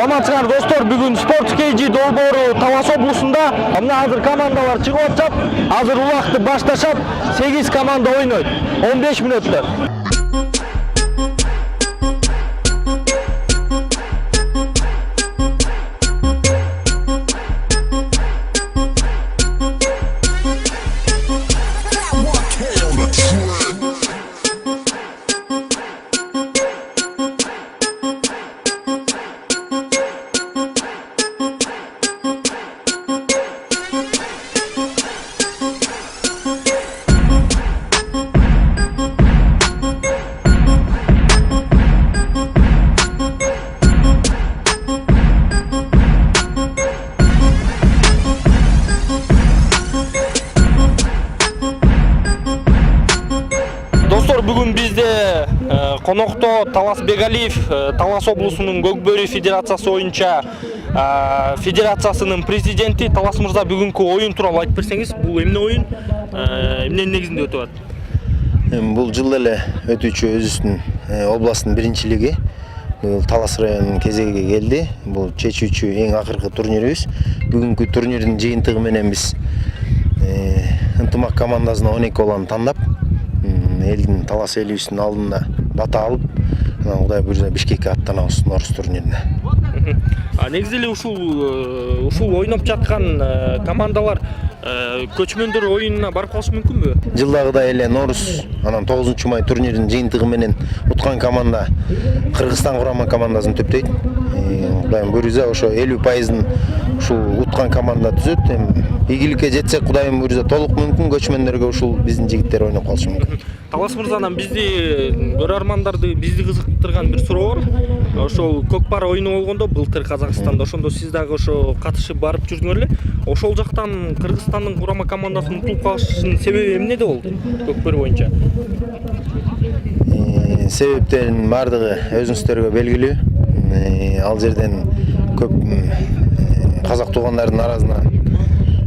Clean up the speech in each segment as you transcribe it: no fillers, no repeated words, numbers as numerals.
Саламатсыздар достор, бүгүн спорт KG долбоору Талас облусунда мына азыр командалар чыгып атышат. Азыр улакты башташат. 8 команда ойнойт. 15 мүнөттө. Бүгүн бизде конокто Талас Бегалиев, Талас облусунун Көкбөрү федерациясы боюнча федерациясынын президенти. Талас мырза, бүгүнкү оюн тууралуу айтып берсеңиз, бул эмне оюн, эмненин негизинде өтүп атат? Бул жыл эле өтүүчү өзүбүздүн областтын биринчилиги Талас районунун кезеги келди. Бул чечүүчү эң акыркы турнирибиз. Бүгүнкү турнирдин жыйынтыгы менен биз ынтымак командасына 12 баланы тандап, элдин Талас элибиздин алдында бата алып, Кудай буйрса Бишкекке аттанабыз Норус турнирине. Негизи эле ушул ойноп жаткан командалар көчмөндөр оюнуна барып калышы мүмкүнбү? Жылдагыдай эле Норус, анан 9 май турнирдин жыйынтыгы менен уткан команда Кыргызстан курама командасын төптөйт. Кудайым буйрса ошо 50%-ын ушул уткан команда түзөт. Ийгиликке жетсек, Кудайым буйрса толук мүмкүн көчмөндөргө ушул биздин жигиттер ойноп калышы мүмкүн. Талас мырзанан бизди көрөрмандарды кызыктырган бир суроо бар. Ошол көк пара оюну болгондо былтыр Казакстанда, ошондо сиз дагы ошо катышып барып жүрдүңөр эле. Ошол жактан Кыргызстандын курама командасынын утулуп калышынын себеби эмнеде болду? Көкбөрү боюнча. Себептерин бардыгы өзүңүздөргө белгилүү. Ал жерден көп казак туугандардын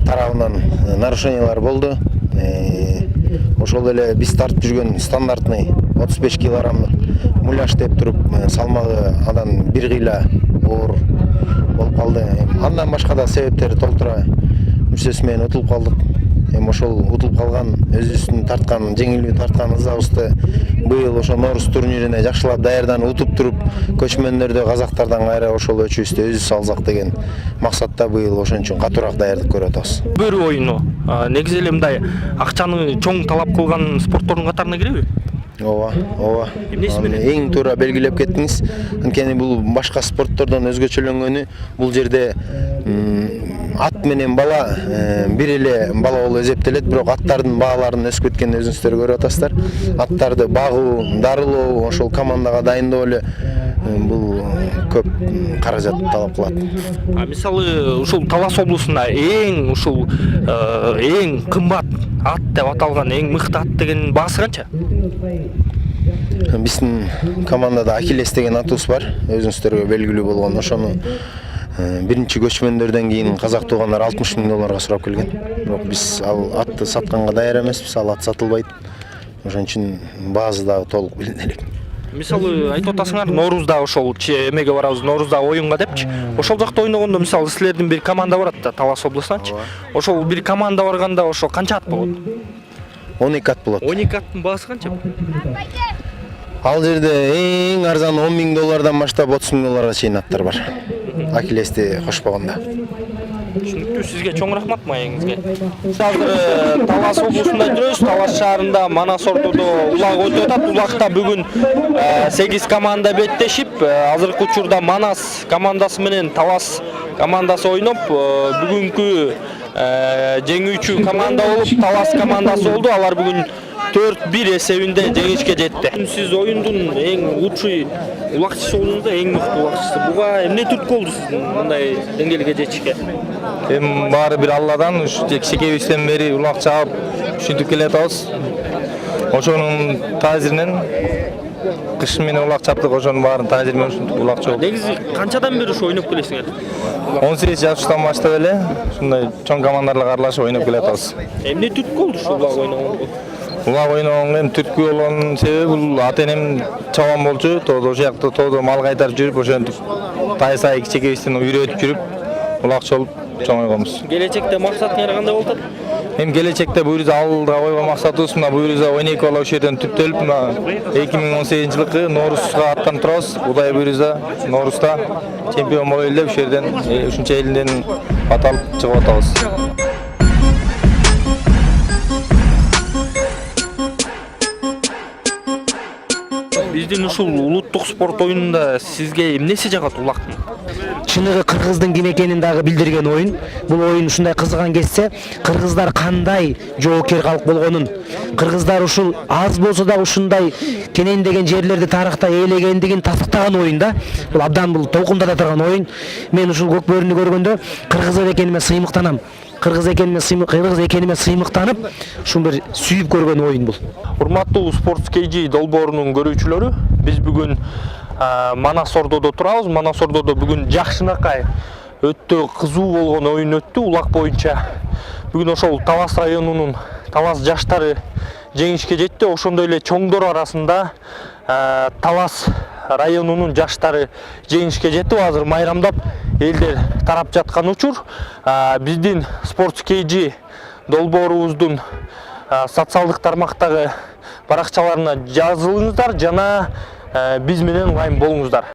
тарабынан нарушениялар болду. Ошол эле биз тартып жүргөн стандартный 35 килограммдык муляж деп туруп, салмагы адан бир кыйла оор болуп калды. Андан башка да себептери толтура мүрсөсү менен утулуп калдык. Ошол утулуп калган өзүбүздүн тарткан, жеңилүү тарткан ызабызды быйыл ошо Норус турнирине жакшылап даярданып утуп туруп, көчмөндөрдө казактардан кайра ошол өчүбүздү өзүбүз алсак деген максатта быйыл ошон үчүн катуураак даярдык көрүп атабыз. Көкбөрү оюну негизи эле мындай акчаны чоң талап кылган спорттордун катарына киреби? Ооба. Эмнеси менен? Эң туура белгилеп кеттиңиз. Анткени бул башка спорттордон өзгөчөлөнгөнү, бул жерде ат менен бала бир эле бала болуп эсептелет, бирок аттардын бааларынын өсүп кеткенин өзүңүздөр көрүп атасыздар. Аттарды багуу, дарылоо, ошол командага дайындоо эле бул көп каражат талап кылат. Мисалы, ушул Талас облусунда эң кымбат ат деп аталган эң мыкты ат деген баасы канча? Биздин командада Ахиллес деген атыбыз бар, өзүңүздөргө белгилүү болгон. Ошону биринчи көчмөндөрдөн кийин казак туугандар 60 000 долларга сурап келген. Бирок биз ал атты сатканга даяр эмеспиз, ал ат сатылбайт. Ошон үчүн баасы дагы толук билине элек. Мисалы, айтып атасыңар, Норузда ошол эмеге барабыз, Норузда оюнга депчи. Ошол жакта ойногондо, мисалы, силердин бир команда барат да, Талас облусунанчы. Ошол бир команда барганда ошол канча ат болот? 12 ат болот. 12 аттын баасы канча? Ал жерде эң арзан 10 000 доллардан баштап 30 000 долларга чейин аттар бар. Ахиллести кошпогондо. Түшүнүктүү, сизге чоң рахмат маегиңизге. Азыр Талас облусунда жүрөбүз, Талас шаарында Манас ордодо улак өтүп атат. Улакта бүгүн 8 команда беттешип, азыркы учурда Манас командасы менен Талас командасы ойноп, бүгүнкү жеңүүчү команда болуп Талас командасы болду. Алар бүгүн 4-1 эсебинде жеңишке жетти. Сиз оюндун эң лучший улакчысы болдуңуз да, эң мыкты улакчысы. Буга эмне түрткү болду сиздин мындай деңгээлге жетишке? Баары бир Алладан, кичинекейибизден бери улак чаап ушинтип келе атабыз. Ошонун таасиринен кыш менен улак чаптык, ошонун баарын таасири менен ушинтип улак чоп. Негизи канчадан бери ушу ойноп келесиңер? 18 жаштан баштап эле ушундай чоң командаларга аралашып ойноп келе атабыз. Эмне түрткү болду ушу улак ойногонго? Улак ойногонго эми түрткү болгон себеби бул ата энем чабан болчу, тоодо ошол жакта тоодо мал кайтарып жүрүп ошентип тайсай кичекебизден үйрөтүп жүрүп улакчы болуп чоңойгонбуз. Келечекте максатыңар кандай болот? Эми келечекте бул жерде алдыга койгон максатыбыз мына бул жерде 12 бала ошол жерден түптөлүп мына 2018-жылкы Ноорузга аттанып турабыз. Удай бул жерде Ноорузда чемпион болойлу деп ошол жерден ушунча элден аталып чыгып атабыз. Биздин ушул улуттук спорт оюнунда сизге эмнеси жагат улактын? Чыныгы кыргыздын ким экенин дагы билдирген ойын. Бул ойын ушундай кызыган кетсе, кыргыздар кандай жоокер калк болгонун, кыргыздар ушул аз болсо да ушундай кенендеген жерлерди тарыхта ээлегендигин тастыктаган ойын да. Бул абдан бул толкундата турган ойын. Мен ушул көк бөрүнү көргөндө кыргыз экениме сыймыктанам. Кыргыз экениме сыймыктанып, ушун бир сүйүп көргөн ойын бул. Урматтуу Sports KG долбоорунун көрүүчүлөрү, биз бүгүн Манас Ордодо турабыз. Манас Ордодо бүгүн жакшынакай өтө кызуу болгон оюн өттү улак боюнча. Бүгүн ошол Талас районунун Талас жаштары жеңишке жетти. Ошондой эле чоңдор арасында Талас районунун жаштары жеңишке жетти. Азыр майрамдап элдер тарап жаткан учур. Биздин Sports KG долбоорубуздун социалдык тармактагы баракчаларына жазылыңыздар жана биз менен ылайым болуңуздар.